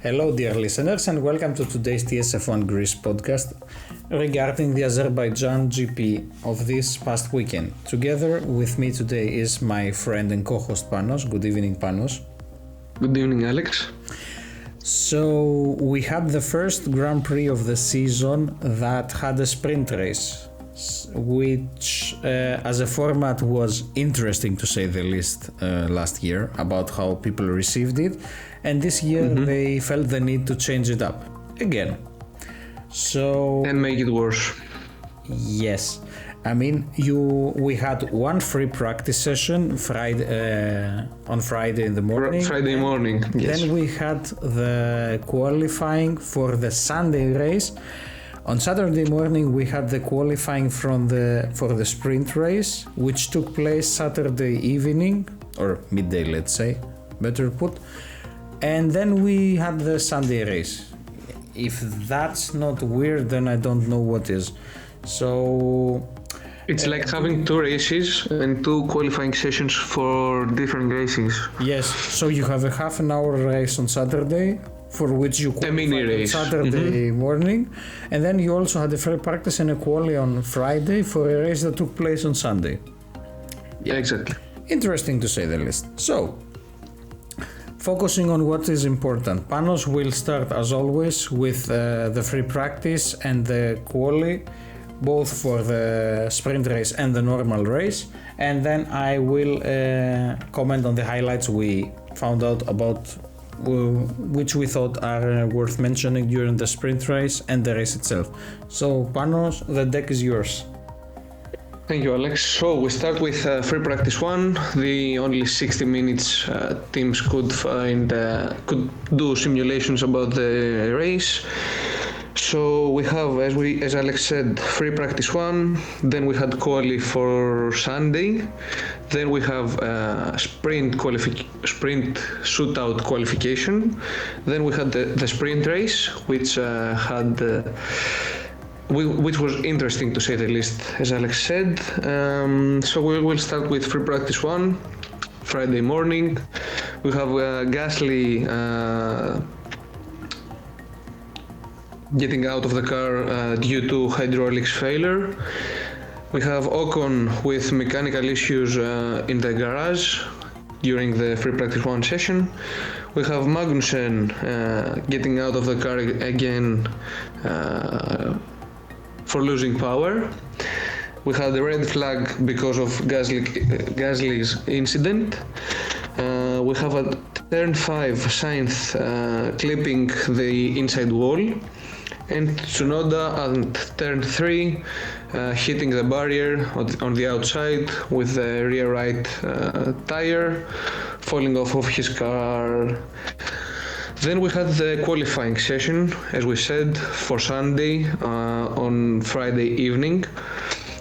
Hello, dear listeners, and welcome to today's TSF1 Greece podcast regarding the Azerbaijan GP of this past weekend. Together with me today is my friend and co-host Panos. Good evening, Panos. Good evening, Alex. So, we had the first Grand Prix of the season that had a sprint race, which as a format was interesting to say the least last year about how people received it, and this year they felt the need to change it up again. So and make it worse. Yes, I mean we had one free practice session on Friday in the morning. Friday morning. Yes. Then we had the qualifying for the Sunday race. On Saturday morning we had the qualifying for the sprint race, which took place Saturday evening or midday, let's say, better put. And then we had the Sunday race. If that's not weird, then I don't know what is. So it's like having two races and two qualifying sessions for different races. Yes, so you have a half an hour race on Saturday, for which you qualified on Saturday morning, and then you also had a free practice and a quali on Friday for a race that took place on Sunday. Yeah, exactly. Interesting to say the least. So, focusing on what is important, Panos will start as always with the free practice and the quali, both for the sprint race and the normal race, and then I will comment on the highlights we found out about, which we thought are worth mentioning during the sprint race and the race itself. So Panos, the deck is yours. Thank you, Alex. So we start with free practice 1. The only 60 minutes teams could do simulations about the race. So we have, as Alex said, free practice 1. Then we had quali for Sunday. Then we have sprint shootout qualification. Then we had the sprint race, which which was interesting to say the least, as Alex said. So we will start with free practice 1, Friday morning. We have Gasly getting out of the car due to hydraulics failure. We have Ocon with mechanical issues in the garage during the free practice 1 session. We have Magnussen getting out of the car again for losing power. We had a red flag because of Gasly's incident. We have at turn 5 Sainz clipping the inside wall, and Tsunoda at turn 3 hitting the barrier on the outside with the rear right tire, falling off of his car. Then we had the qualifying session, as we said, for Sunday on Friday evening.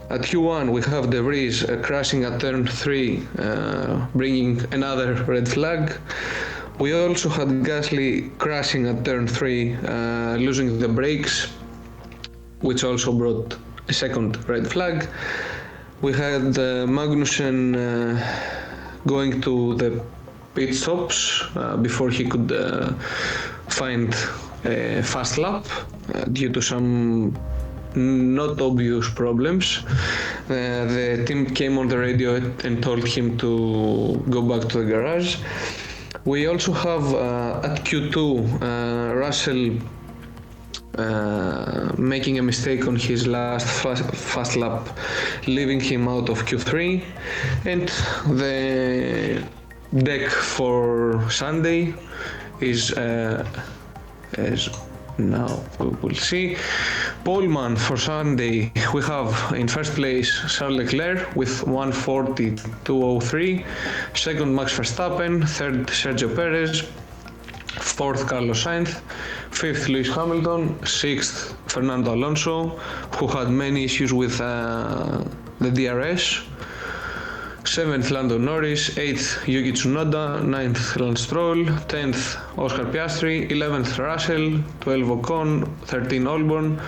At Q1 we have De Vries crashing at turn 3, bringing another red flag. We also had Gasly crashing at turn 3, losing the brakes, which also brought a second red flag. We had Magnussen going to the pit stops before he could find a fast lap due to some not obvious problems. The team came on the radio and told him to go back to the garage. We also have at Q2 Russell making a mistake on his last fast lap, leaving him out of Q3, and the deck for Sunday is as now we will see. Poleman for Sunday we have in first place Charles Leclerc with 1:40.203, second Max Verstappen, third Sergio Perez, fourth Carlos Sainz, fifth Lewis Hamilton, sixth Fernando Alonso, who had many issues with the DRS, 7th Lando Norris, 8th Yuki Tsunoda, 9th Lance Stroll, 10th Oscar Piastri, 11th Russell, 12 Ocon, 13 Albon,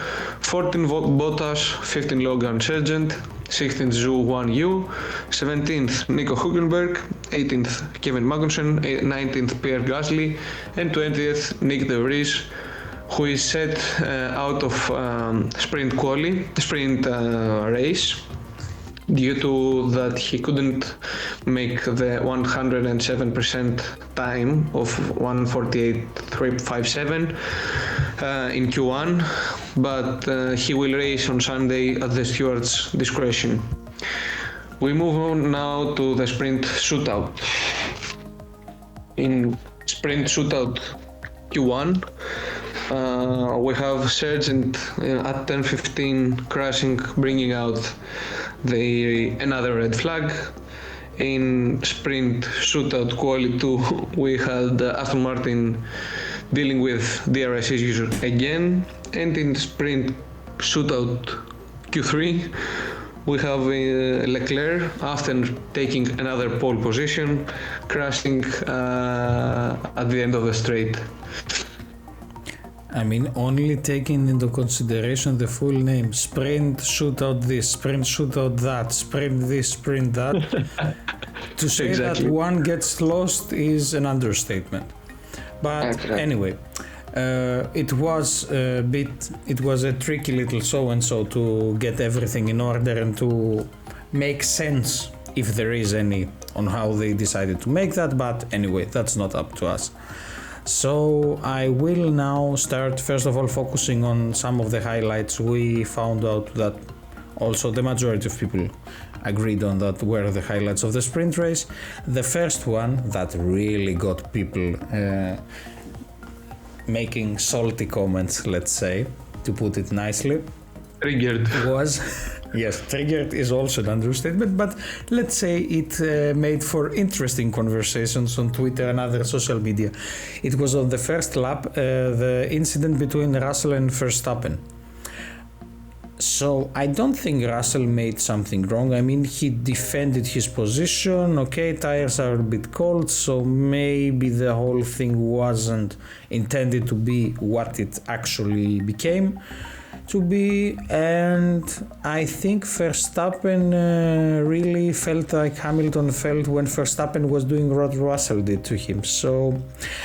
14 Bottas, 15 Logan Sargent, 16th Zhou Guan Yu, 17th Nico Hülkenberg, 18th Kevin Magnussen, 19th Pierre Gasly, and 20th Nick De Vries, who is set out of sprint race due to that he couldn't make the 107% time of 1:48.357 in Q1, but he will race on Sunday at the steward's discretion. We move on now to the sprint shootout. In sprint shootout Q1, we have Sargent at 10:15 crashing, bringing out another red flag. In sprint shootout quali 2, we had Aston Martin dealing with DRS issues again, and in sprint shootout Q3, we have Leclerc, after taking another pole position, crashing at the end of the straight. I mean, only taking into consideration the full name, sprint shootout this, sprint shootout that, sprint this, sprint that, to say exactly. That one gets lost is an understatement. But anyway, it was a tricky little so-and-so to get everything in order and to make sense, if there is any, on how they decided to make that. But anyway, that's not up to us. So I will now start, first of all, focusing on some of the highlights. We found out that also the majority of people agreed on that were the highlights of the sprint race. The first one that really got people making salty comments, let's say, to put it nicely, triggered, was yes, triggered is also an understatement, but let's say it made for interesting conversations on Twitter and other social media. It was on the first lap, the incident between Russell and Verstappen. So I don't think Russell made something wrong. I mean, he defended his position. Okay, tires are a bit cold, so maybe the whole thing wasn't intended to be what it actually became to be, and I think Verstappen really felt like Hamilton felt when Verstappen was doing what Russell did to him. So,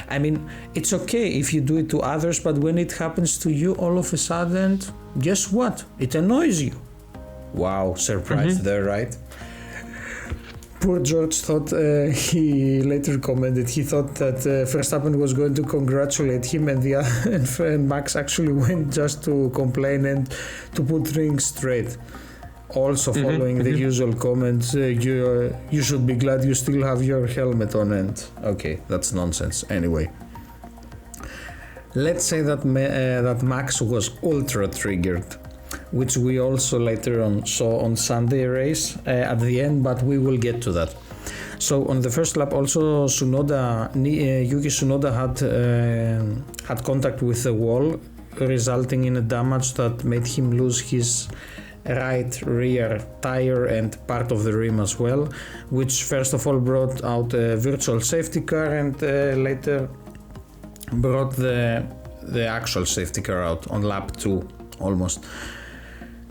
I mean, it's okay if you do it to others, but when it happens to you all of a sudden, guess what? It annoys you. Wow, surprise there, right? Poor George thought, he later commented, he thought that Verstappen was going to congratulate him, and and Max actually went just to complain and to put things straight. Also following the usual comments, you should be glad you still have your helmet on, and okay, that's nonsense. Anyway, let's say that Max was ultra triggered, which we also later on saw on Sunday race at the end, but we will get to that. So on the first lap also Yuki Tsunoda had contact with the wall, resulting in a damage that made him lose his right rear tire and part of the rim as well, which first of all brought out a virtual safety car and later brought the actual safety car out on lap 2 almost.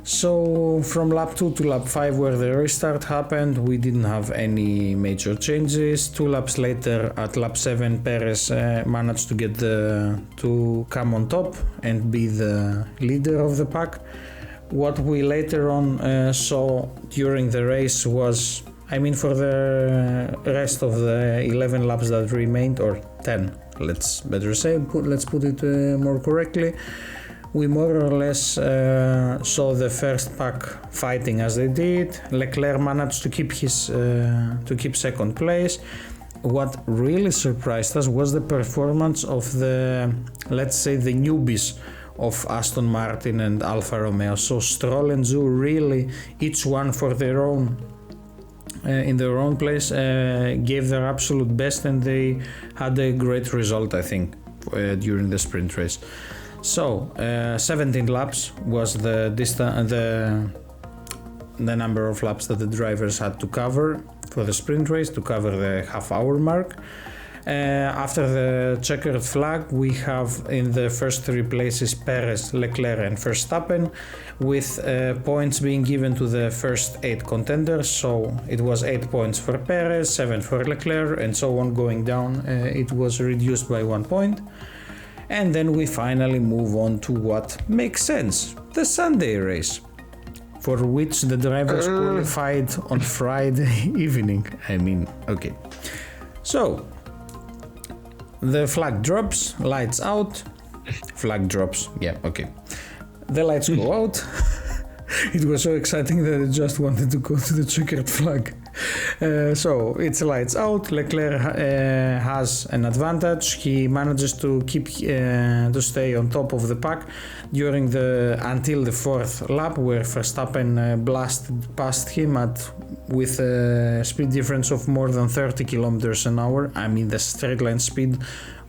So from lap 2 to lap 5, where the restart happened, we didn't have any major changes. 2 laps later, at lap 7, Perez managed to get to come on top and be the leader of the pack. What we later on saw during the race was, I mean, for the rest of the 11 laps that remained, or 10, let's better say, let's put it more correctly, we more or less saw the first pack fighting as they did. Leclerc managed to keep second place. What really surprised us was the performance of the, let's say, the newbies of Aston Martin and Alfa Romeo. So Stroll and Zhou really, each one for their own, in their own place, gave their absolute best, and they had a great result, I think, during the sprint race. So 17 laps was the number of laps that the drivers had to cover for the sprint race to cover the half-hour mark. After the checkered flag, we have in the first three places Perez, Leclerc and Verstappen, with points being given to the first 8 contenders. So it was 8 points for Perez, 7 for Leclerc, and so on going down. It was reduced by 1 point. And then we finally move on to what makes sense, the Sunday race, for which the drivers qualified on Friday evening. I mean, okay. So, the flag drops, lights out, flag drops, yeah, okay. The lights go out. It was so exciting that I just wanted to go to the checkered flag. So it's lights out. Leclerc has an advantage. He manages to to stay on top of the pack until the 4th lap, where Verstappen blasted past him with a speed difference of more than 30 kilometers an hour. I mean, the straight line speed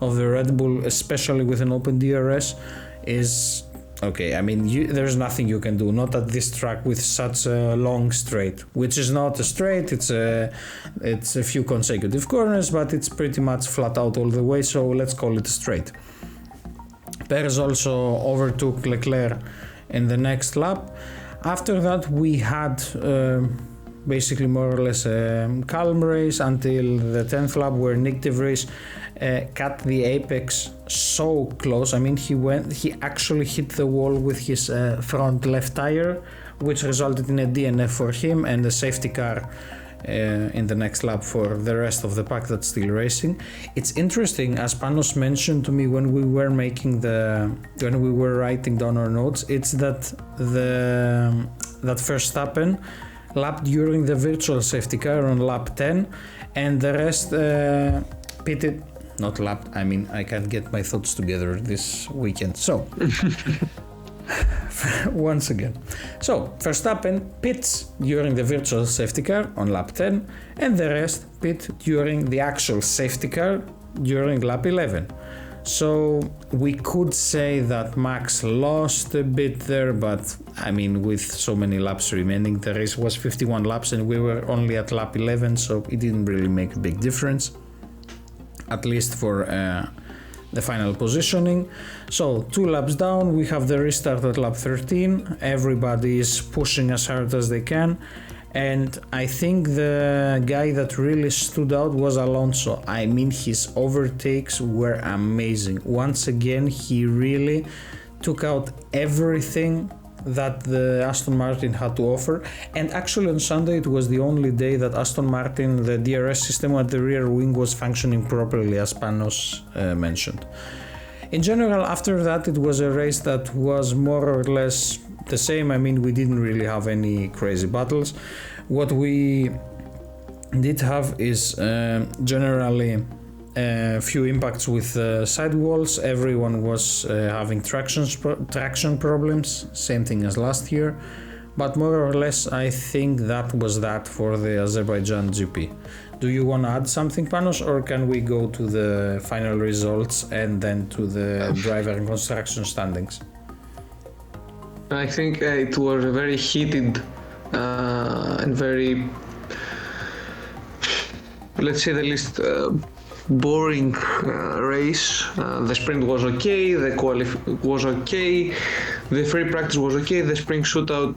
of the Red Bull, especially with an open DRS, is okay. I mean, there's nothing you can do, not at this track with such a long straight, which is not a straight. It's a few consecutive corners, but it's pretty much flat out all the way. So let's call it a straight. Perez also overtook Leclerc in the next lap. After that, we had basically more or less a calm race until the 10th lap, where Nick De Vries cut the apex so close. I mean, he actually hit the wall with his front left tire, which resulted in a DNF for him and a safety car in the next lap for the rest of the pack that's still racing. It's interesting, as Panos mentioned to me when we were writing down our notes, it's that that Verstappen lapped during the virtual safety car on lap 10, and the rest pitted. Not lapped, I mean, I can't get my thoughts together this weekend. So, once again. So, Verstappen pits during the virtual safety car on lap 10, and the rest pit during the actual safety car during lap 11. So, we could say that Max lost a bit there, but I mean, with so many laps remaining, the race was 51 laps and we were only at lap 11, so it didn't really make a big difference, at least for the final positioning. So 2 laps down, we have the restart at lap 13. Everybody is pushing as hard as they can, and I think the guy that really stood out was Alonso. I mean, his overtakes were amazing. Once again, he really took out everything that the Aston Martin had to offer, and actually on Sunday it was the only day that Aston Martin, the DRS system at the rear wing, was functioning properly, as Panos mentioned. In general, after that, it was a race that was more or less the same. I mean, we didn't really have any crazy battles. What we did have is generally a few impacts with sidewalls. Everyone was having traction problems, same thing as last year, but more or less I think that was that for the Azerbaijan GP. Do you want to add something, Panos, or can we go to the final results and then to the driver and construction standings? I think it was a very heated and very, let's say the least, boring race. The sprint was okay, the was okay, the free practice was okay, the sprint shootout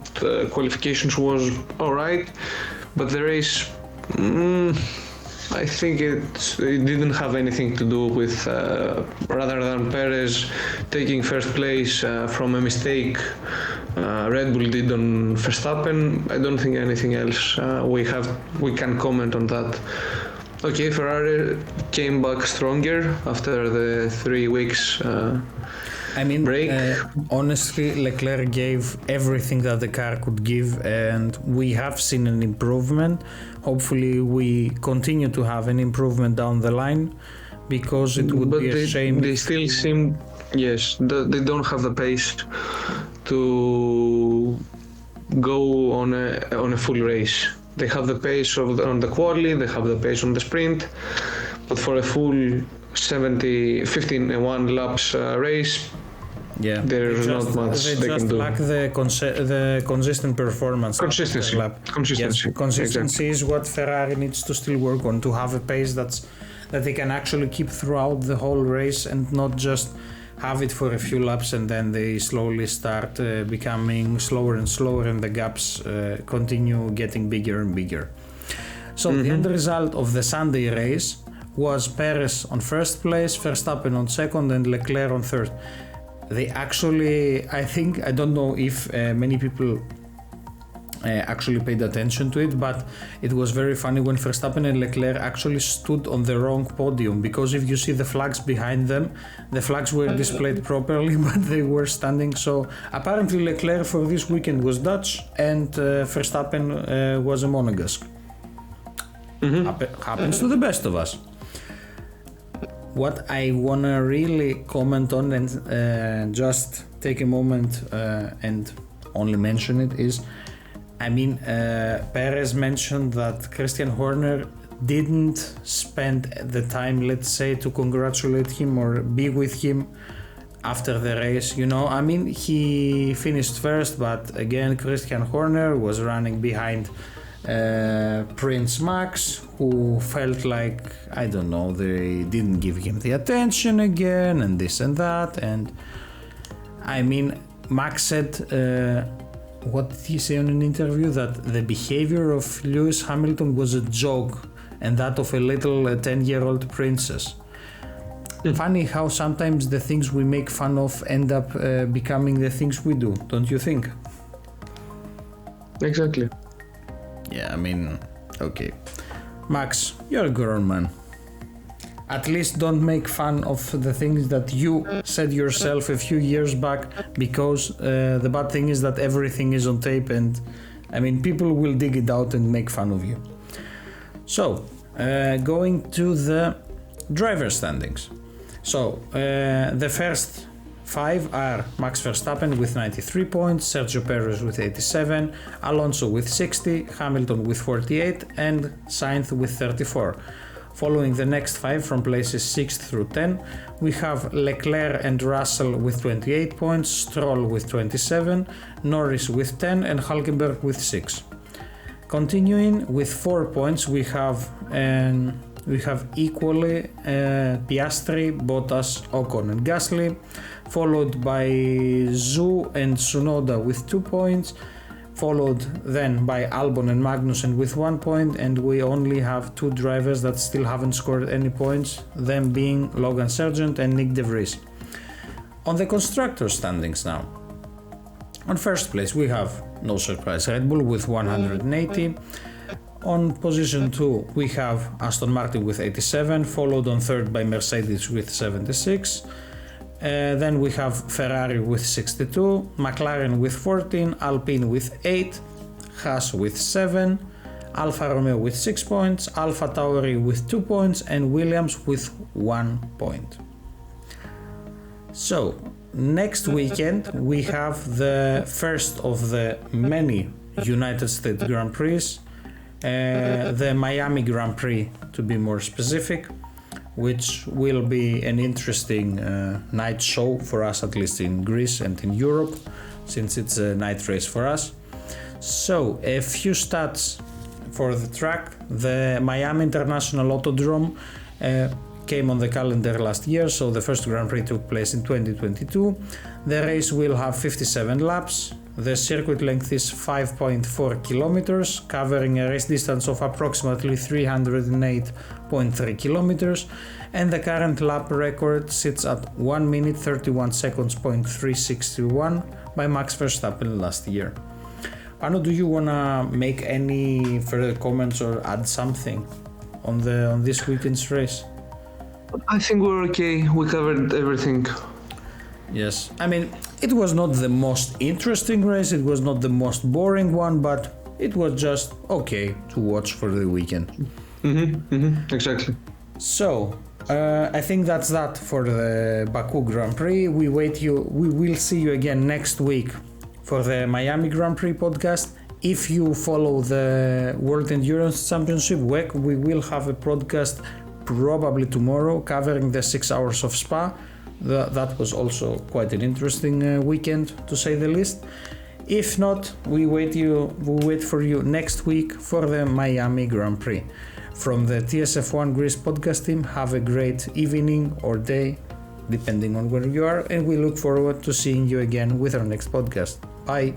qualifications was alright, but the race, I think it didn't have anything to do with, rather than Perez taking first place from a mistake Red Bull did on Verstappen. I don't think anything else we can comment on that. Okay, Ferrari came back stronger after the 3 weeks break. Honestly, Leclerc gave everything that the car could give, and we have seen an improvement. Hopefully, we continue to have an improvement down the line, because it would be a shame. They still seem, yes, they don't have the pace to go on a full race. They have the pace on the quali, they have the pace on the sprint, but for a full 51 laps race, there's not much they can do. They just lack the consistent performance. Consistency. Consistency exactly. is what Ferrari needs to still work on, to have a pace that's that they can actually keep throughout the whole race and not just have it for a few laps and then they slowly start becoming slower and slower and the gaps continue getting bigger and bigger. So the end result of the Sunday race was Perez on first place, Verstappen on second and Leclerc on third. They actually, I don't know if many people actually paid attention to it, but it was very funny when Verstappen and Leclerc actually stood on the wrong podium, because if you see the flags behind them, the flags were displayed properly, but they were standing. So apparently Leclerc for this weekend was Dutch and Verstappen was a Monegasque. Happens to the best of us. What I wanna really comment on and just take a moment and only mention it is, Perez mentioned that Christian Horner didn't spend the time, let's say, to congratulate him or be with him after the race. He finished first, but again, Christian Horner was running behind Prince Max, who felt like, I don't know, they didn't give him the attention again and this and that. And Max said, what did he say in an interview? That the behavior of Lewis Hamilton was a joke and that of a little 10-year-old princess. Funny how sometimes the things we make fun of end up becoming the things we do, don't you think? Exactly. Yeah, okay. Max, you're a grown man. At least don't make fun of the things that you said yourself a few years back, because the bad thing is that everything is on tape and people will dig it out and make fun of you. So, going to the driver standings. So, the first 5 are Max Verstappen with 93 points, Sergio Perez with 87, Alonso with 60, Hamilton with 48 and Sainz with 34. Following the next 5 from places 6 through 10, we have Leclerc and Russell with 28 points, Stroll with 27, Norris with 10 and Hülkenberg with 6. Continuing with 4 points, we have equally Piastri, Bottas, Ocon and Gasly, followed by Zhou and Tsunoda with 2 points, followed then by Albon and Magnussen with 1 point, and we only have 2 drivers that still haven't scored any points, them being Logan Sargent and Nick De Vries. On the constructors standings now. On first place we have, no surprise, Red Bull with 180. On position 2 we have Aston Martin with 87, followed on third by Mercedes with 76. Then we have Ferrari with 62, McLaren with 14, Alpine with 8, Haas with 7, Alfa Romeo with 6 points, Alfa Tauri with 2 points and Williams with 1 point. So, next weekend we have the first of the many United States Grand Prix, the Miami Grand Prix to be more specific, which will be an interesting night show for us, at least in Greece and in Europe, since it's a night race for us. So, a few stats for the track. The Miami International Autodrome came on the calendar last year, so the first Grand Prix took place in 2022. The race will have 57 laps. The circuit length is 5.4 kilometers, covering a race distance of approximately 308.3 kilometers, and the current lap record sits at 1 minute 31 seconds .361 by Max Verstappen last year. Pano, do you wanna make any further comments or add something on this weekend's race? I think we're okay. We covered everything. Yes, it was not the most interesting race, it was not the most boring one, but it was just okay to watch for the weekend. Exactly. So, I think that's that for the Baku Grand Prix. We will see you again next week for the Miami Grand Prix podcast. If you follow the World Endurance Championship, WEC, we will have a podcast probably tomorrow covering the 6 hours of Spa. That was also quite an interesting weekend, to say the least. If not, we wait for you next week for the Miami Grand Prix. From the TSF1 Greece podcast team, have a great evening or day, depending on where you are, and we look forward to seeing you again with our next podcast. Bye!